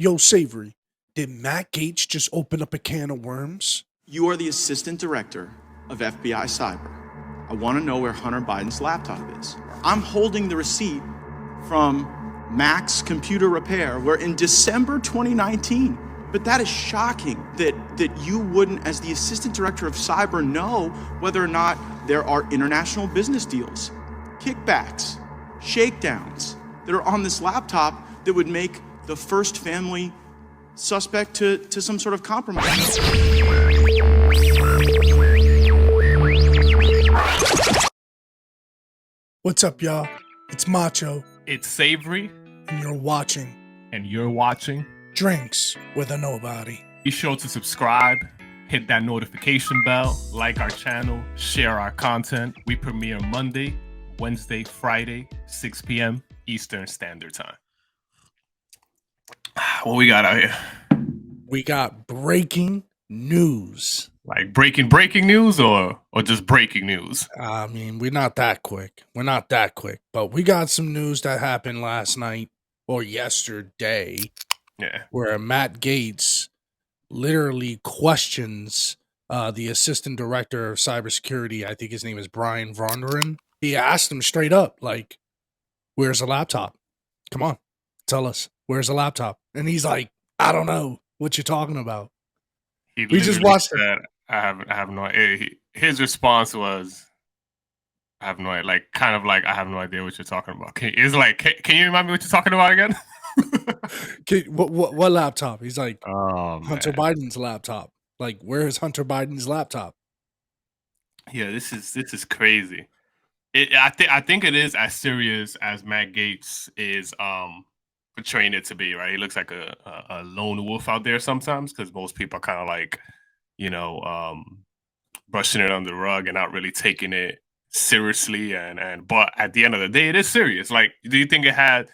Yo, Savery, did Matt Gaetz just open up a can of worms? You are the assistant director of FBI Cyber. I want to know where Hunter Biden's laptop is. I'm holding the receipt from Mac's Computer Repair, where in December 2019, but that is shocking that you wouldn't, as the assistant director of cyber, know whether or not there are international business deals, kickbacks, shakedowns that are on this laptop that would make the first family suspect to some sort of compromise. What's up, y'all? It's Macho, It's Savery, and you're watching and you're watching. Drinks with a Nobody. Be sure to subscribe, hit that notification bell, like our channel, share our content. We premiere Monday, Wednesday, Friday, 6 p.m. Eastern Standard Time. What we got out here? We got breaking news. Like breaking news or just breaking news? I mean, we're not that quick. But we got some news that happened last night or yesterday. Yeah. Where Matt Gaetz literally questions the assistant director of cybersecurity. I think his name is Brian Vonderen. He asked him straight up, like, where's the laptop? Come on, tell us, where's the laptop? And he's like, I don't know what you're talking about. We just watched that. I have no idea. His response was, I have no idea. Like, kind of like, I have no idea what you're talking about. Can you remind me what you're talking about again? What laptop? He's like, Hunter man. Biden's laptop. Like, where's Hunter Biden's laptop? Yeah, this is crazy. I think it is as serious as Matt Gaetz is portraying it to be, right? He looks like a lone wolf out there sometimes, because most people are kind of like, brushing it under the rug and not really taking it seriously. But at the end of the day, it is serious. Like, do you think it had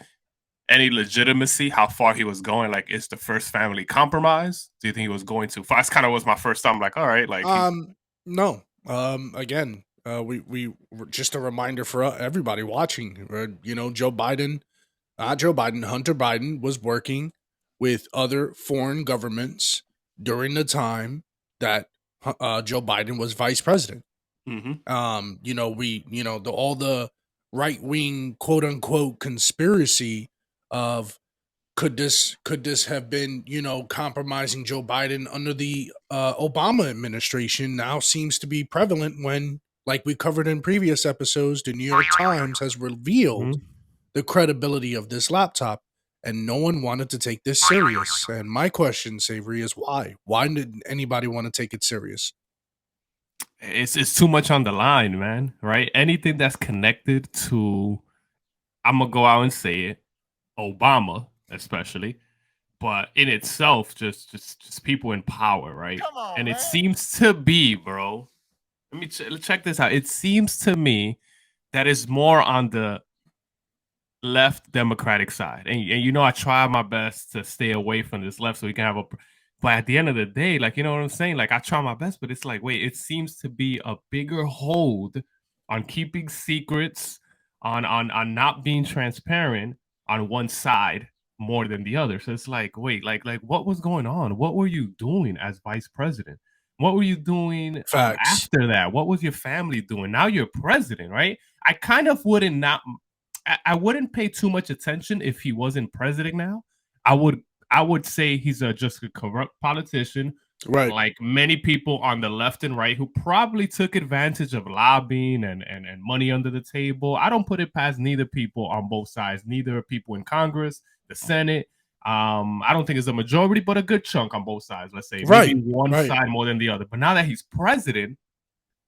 any legitimacy how far he was going? Like, is the first family compromise? Do you think he was going too far? That's kind of was my first time. Like, all right, like no. Again, we just a reminder for everybody watching. Hunter Biden was working with other foreign governments during the time that Joe Biden was vice president. Mm-hmm. All the right wing quote unquote conspiracy of could this have been compromising Joe Biden under the Obama administration now seems to be prevalent when, like we covered in previous episodes, the New York Times has revealed the credibility of this laptop, and no one wanted to take this serious. And my question, Savery, is why? Why didn't anybody want to take it serious? It's too much on the line, man. Right? Anything that's connected to, I'm gonna go out and say it, Obama, especially, but in itself, just people in power, right? Come on, and man. It seems to be, bro. Let me check this out. It seems to me that is more on the left Democratic side, and I try my best to stay away from this left so we can have a. But at the end of the day, like, you know what I'm saying? Like, I try my best, but it's like, wait, it seems to be a bigger hold on keeping secrets, on not being transparent on one side more than the other. So it's like, wait, like what was going on? What were you doing as vice president? What were you doing after that? What was your family doing? Now you're president, right? I kind of wouldn't pay too much attention if he wasn't president now. I would say he's just a corrupt politician, right? Like many people on the left and right who probably took advantage of lobbying and money under the table. I don't put it past neither people on both sides, neither people in Congress, the Senate. I don't think it's a majority, but a good chunk on both sides. Let's say maybe one side more than the other. But now that he's president,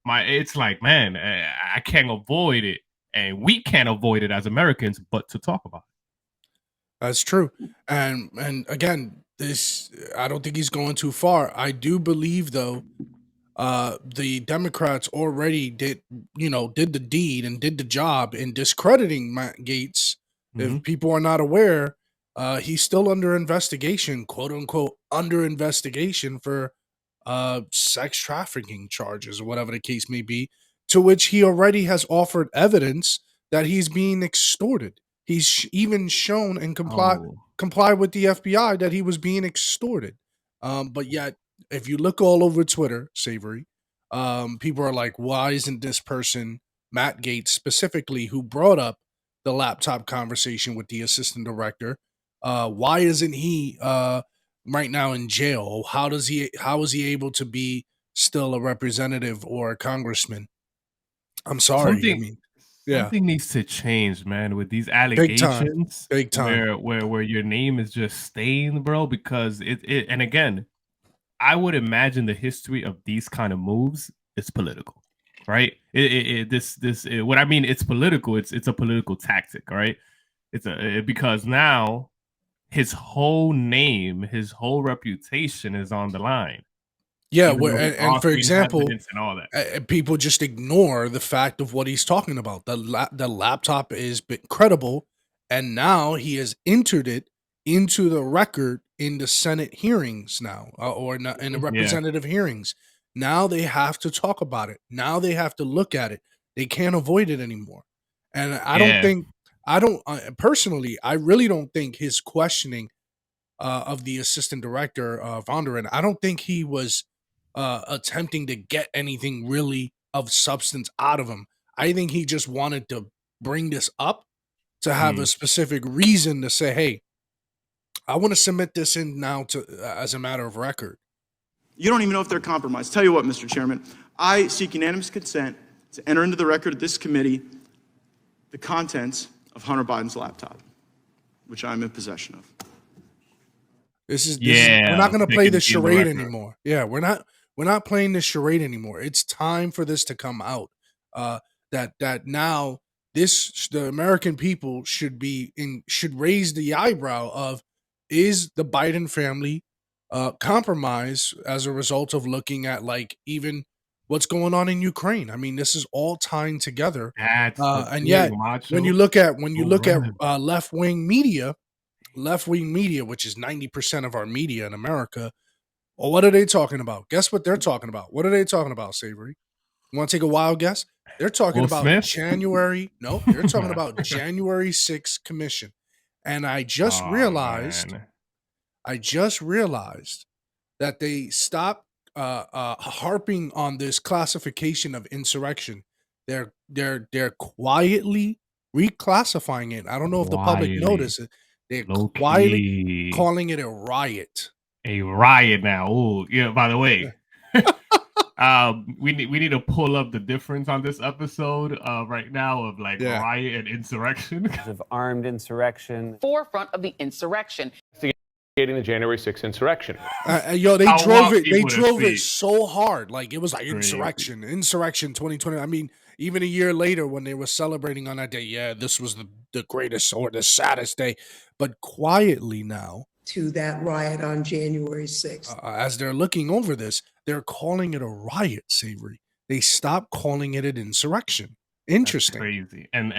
it's like, man, I can't avoid it, and we can't avoid it as Americans, but to talk about it. That's true. And again, this, I don't think he's going too far. I do believe, though, the Democrats already did the deed and did the job in discrediting Matt Gaetz. Mm-hmm. If people are not aware, he's still under investigation, quote unquote, under investigation for sex trafficking charges or whatever the case may be, to which he already has offered evidence that he's being extorted. He's even shown and complied. comply with the FBI that he was being extorted. But yet, if you look all over Twitter, Savery, people are like, why isn't this person, Matt Gaetz specifically, who brought up the laptop conversation with the assistant director, why isn't he right now in jail? How is he able to be still a representative or a congressman? I'm sorry. I Something mean, yeah, something needs to change, man, with these big time, allegations big time. where your name is just stained, bro, because it and again, I would imagine the history of these kind of moves is political, right? What I mean, it's political. It's a political tactic, right? Because now his whole name, his whole reputation is on the line, Yeah, even though he's and for offering example, evidence and all that. people just ignore the fact of what he's talking about. The laptop is credible, and now he has entered it into the record in the Senate hearings now, in the Yeah, representative hearings. Now they have to talk about it. Now they have to look at it. They can't avoid it anymore. And yeah. I don't personally, I really don't think his questioning of the assistant director, Vonderin, I don't think he was attempting to get anything really of substance out of him. I think he just wanted to bring this up to have a Mm. specific reason to say, "Hey, I want to submit this in now to as a matter of record." You don't even know if they're compromised. Tell you what, Mr. Chairman, I seek unanimous consent to enter into the record of this committee the contents of Hunter Biden's laptop, which I'm in possession of. We're not going to play taking this it in the charade record. anymore. Yeah, we're not playing this charade anymore. It's time for this to come out. That now the American people should raise the eyebrow of, is the Biden family compromised as a result of looking at, like, even what's going on in Ukraine. I mean, this is all tying together. That's the And thing, yet when you Macho. look at Go run. left wing media, which is 90% of our media in America, well, what are they talking about? Guess what they're talking about? What are they talking about, Savery? You want to take a wild guess? They're talking Will about Smith? January. No, they're talking about January 6th commission. And Oh man. I just realized that they stopped harping on this classification of insurrection. They're quietly reclassifying it. I don't know if the public Quietly. noticed it. They're Low quietly key. calling it a riot. A riot now. Oh, yeah, by the Yeah. way. We need to pull up the difference on this episode right now of like Yeah. riot and insurrection. Of armed insurrection. Forefront of the insurrection. Investigating the January 6th insurrection. Yo, they I drove want it. They people to drove see. it so hard, like it was like Crazy. insurrection 2020. I mean, even a year later when they were celebrating on that day, yeah, this was the greatest or the saddest day. But quietly now, to that riot on January 6th. as they're looking over this, they're calling it a riot, Savery. They stopped calling it an insurrection. Interesting. That's crazy. And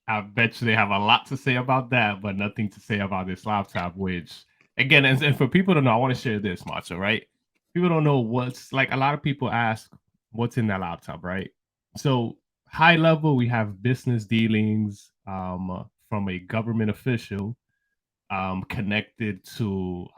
I bet you they have a lot to say about that, but nothing to say about this laptop, which again, and for people to know, I want to share this, Macho, right? People don't know what's like, a lot of people ask what's in that laptop, right? So high level, we have business dealings from a government official connected to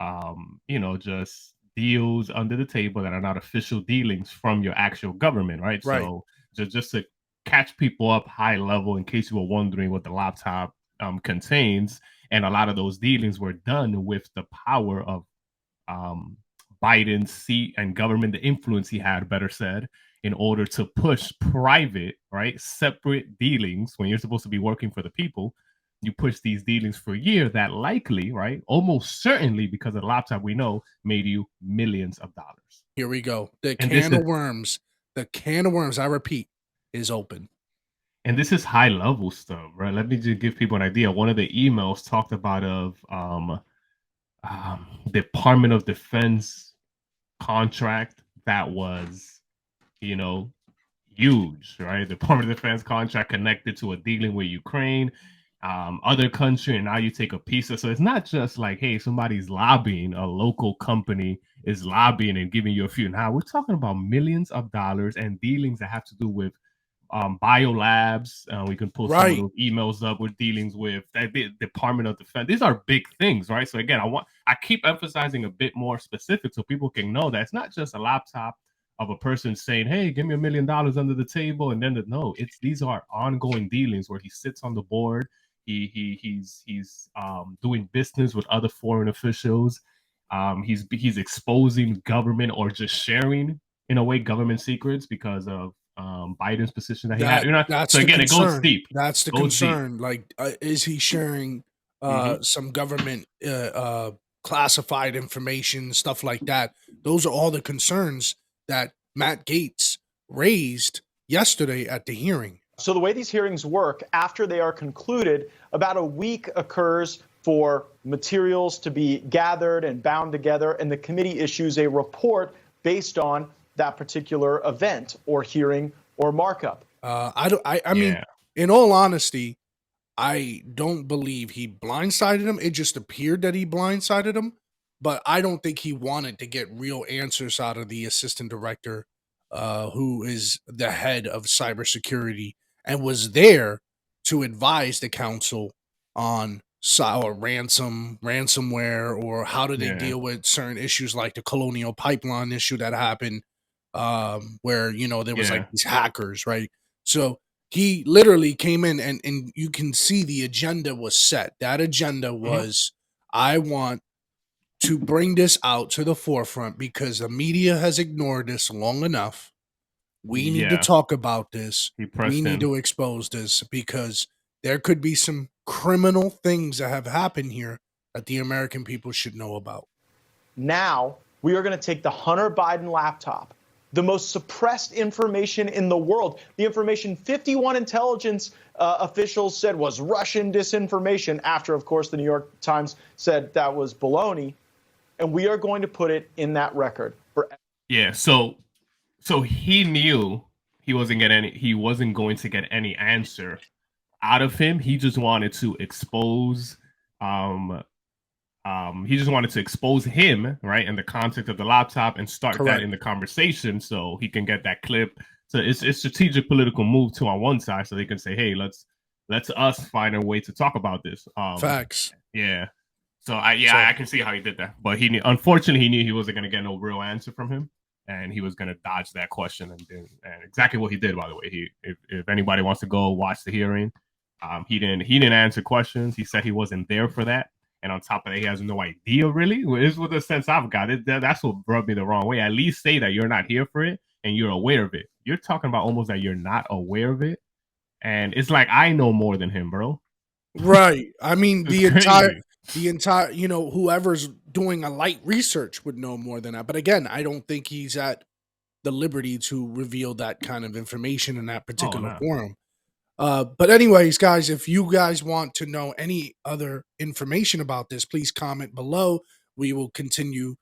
just deals under the table that are not official dealings from your actual government, right? Right. So just to catch people up high level, in case you were wondering what the laptop contains, and a lot of those dealings were done with the power of Biden's seat and government, the influence he had, better said, in order to push private, right, separate dealings when you're supposed to be working for the people. You push these dealings for a year that likely, right, almost certainly, because of the laptop, we know, made you millions of dollars. Here we go. The And can of worms, I repeat, is open. And this is high level stuff, right? Let me just give people an idea. One of the emails talked about Department of Defense contract that was, huge, right? The Department of Defense contract connected to a dealing with Ukraine, other country, and now you take a piece of. So it's not just like, hey, somebody's lobbying, a local company is lobbying and giving you a few. Now we're talking about millions of dollars and dealings that have to do with biolabs. We can pull some of Right. those emails up with dealings with the Department of Defense. These are big things, right? So again, I keep emphasizing a bit more specific so people can know that it's not just a laptop of a person saying, "Hey, give me $1 million under the table," and then these are ongoing dealings where he sits on the board. He's doing business with other foreign officials. He's exposing government or just sharing in a way government secrets because of Biden's position that he had. That's So the again, it goes concern. deep. That's the Goes deep. concern. Like, is he sharing some government classified information, stuff like that? Those are all the concerns that Matt Gaetz raised yesterday at the hearing. So the way these hearings work, after they are concluded, about a week occurs for materials to be gathered and bound together, and the committee issues a report based on that particular event or hearing or markup. I mean, in all honesty, I don't believe he blindsided him. It just appeared that he blindsided him, but I don't think he wanted to get real answers out of the assistant director, who is the head of cybersecurity and was there to advise the council on ransomware, or how do they deal with certain issues like the Colonial Pipeline issue that happened, where there was like these hackers, right? So he literally came in and you can see the agenda was set. That agenda was, I want to bring this out to the forefront because the media has ignored this long enough. We need to talk about this. We need to expose this because there could be some criminal things that have happened here that the American people should know about. Now we are going to take the Hunter Biden laptop, the most suppressed information in the world, the information 51 intelligence officials said was Russian disinformation after, of course, the New York Times said that was baloney. And we are going to put it in that record. So he knew he wasn't going to get any answer out of him. He just wanted to expose him, right, in the context of the laptop and start that in the conversation so he can get that clip. So it's a strategic political move too on one side, so they can say, "Hey, let's us find a way to talk about this." Facts. Yeah. So I can see how he did that, but unfortunately he knew he wasn't going to get no real answer from him, and he was going to dodge that question, and exactly what he did. By the way, if anybody wants to go watch the hearing, he didn't answer questions. He said he wasn't there for that, and on top of that, he has no idea really. This was the sense I've got. That's what rubbed me the wrong way. At least say that you're not here for it and you're aware of it. You're talking about almost that you're not aware of it, and it's like I know more than him, bro. Right. I mean, the entire, whoever's doing a light research would know more than that. But again, I don't think he's at the liberty to reveal that kind of information in that particular forum. But anyways, guys, if you guys want to know any other information about this, please comment below. We will continue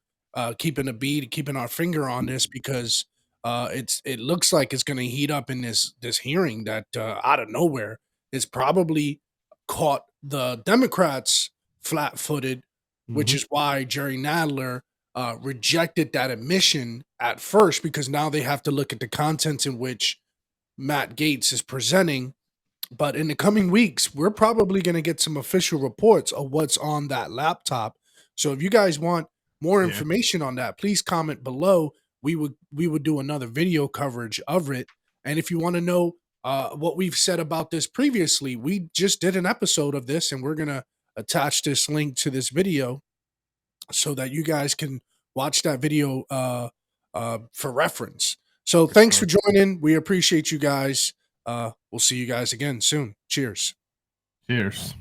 keeping our finger on this because it looks like it's going to heat up in this hearing that out of nowhere is probably caught the Democrats flat-footed, which is why Jerry Nadler rejected that admission at first, because now they have to look at the contents in which Matt Gaetz is presenting. But in the coming weeks, we're probably going to get some official reports of what's on that laptop. So if you guys want more information on that, please comment below. We would do another video coverage of it. And if you want to know what we've said about this previously, we just did an episode of this, and we're going to attach this link to this video so that you guys can watch that video for reference. So thanks for joining. We appreciate you guys. We'll see you guys again soon. Cheers. Cheers.